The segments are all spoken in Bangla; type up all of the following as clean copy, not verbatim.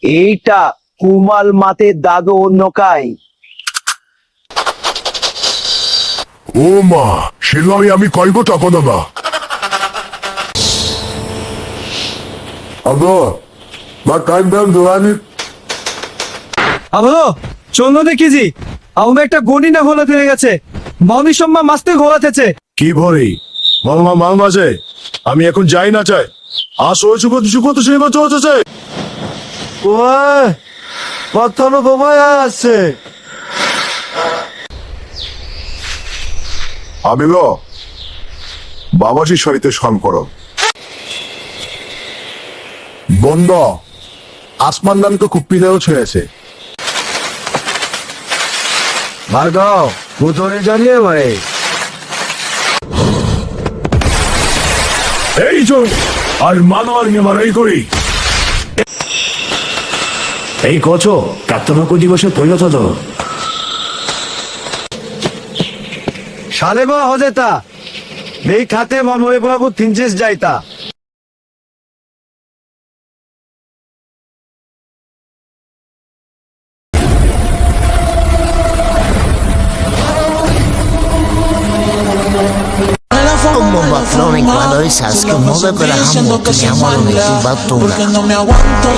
এইটা কুমাল মাতে দাদু অন্যকাই। ও মা, সেলাই আমি কইব টাকা দাদা। আবো মা কান দাম দোয়ানি। আবো চন্ন দেখেছি আমার একটা গনি না ঘোলা ফেলে গেছে মাউনি সম্মা মাস্তে ঘোলাতেছে। কি ভরি মামা মাল মাঝে আমি এখন যাই না চাই আসো চুকো চুকো তো সেই বাচ্চা হচ্ছে। ওই পাথরও বোমায় আছে। আমি লো বাবাজি সরিতে সন করো বন্ধ আসমান নাম তো খুব পিলেও ছেড়েছে। ভার্গব কোথরে জানিয়ে ভাই এই চল আর মানো আর মারাই করি। এই কছো কাত্তনক দিবসে পরিণত তো সালে বা হজেতা এই খাতে মন হয়ে বাবু তিনচেস যাইতা। Como patrón cuando esas como de gramo que me amo de batuna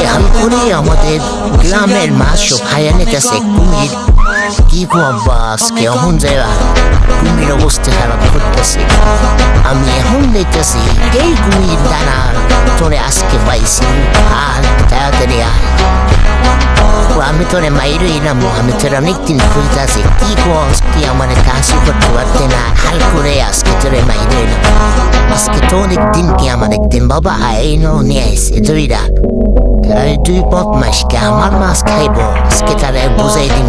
e alcuni আমাদের গ্রামের মাসো হায়ানিতে সে কুমির কি বাস কে হন যায় কুমির অবস্থা খারাপ করতেছে। আমি এখন দেখতেছি এই কুমির দানা তোরে আজকে পাইছি আর তাড়াতাড়ি আয় আমি তোরে মাইরে এলাম আমি তোর অনেকদিন খুঁজতেছি কি কস তুই আমার কাজই করতে পারতে না হাল করে আজকে তোরে মাইরে এলাম আজকে তো অনেকদিন কি আমার একদিন বাবা এই নিয়ে আসছে দুইটা দুই বদমাইশকে আমার মাছ খাইব আজকে তারা বুঝাই দিন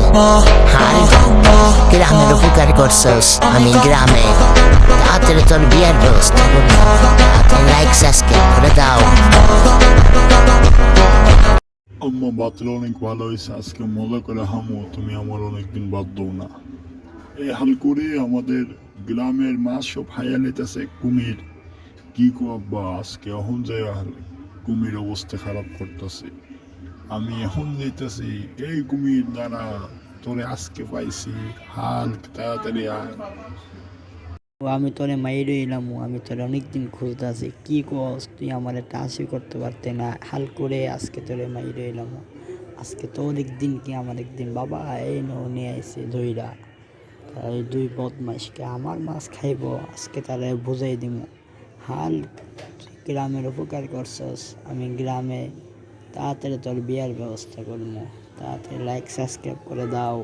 হাল গ্রামের উপকার করছস আমি গ্রামে তাড়াতাড়ি তোর বিয়ার ব্যবস্থা করবো তাড়াতাড়ি লাইক সাবস্ক্রাইব করে দাও। আম্মা বাতলে অনেক ভালো হয়েছে আজকে মজা করে হামো তুমি আমার অনেকদিন বাদ দাও না। এই হাল করে আমাদের গ্রামের মাছ সব হাইয়া নিতেছে কুমির কি আব্বা আজকে এখন যাই কুমির অবস্থা খারাপ করতেছে আমি এখন যেতেছি এই কুমির দাঁড়া তোরে আজকে পাইছি হাল তাড়াতাড়ি আয়। আমি তোরে মাইরে এলাম আমি তোরে অনেকদিন খুঁজতে আছি কি কস তুই আমার টাচই করতে পারতে না হাল করে আজকে তোরে মাইরে এলাম আজকে তো অনেকদিন কি আমার একদিন বাবা এই নিয়ে আইসে ধইরা তাই দুই বদমাইশকে আমার মাছ খাইব আজকে তারা বুঝাই দিব হাল গ্রামের উপকার করছস আমি গ্রামে তাড়াতাড়ি তোর বিয়ার ব্যবস্থা করবো তাড়াতাড়ি লাইক সাবস্ক্রাইব করে দাও।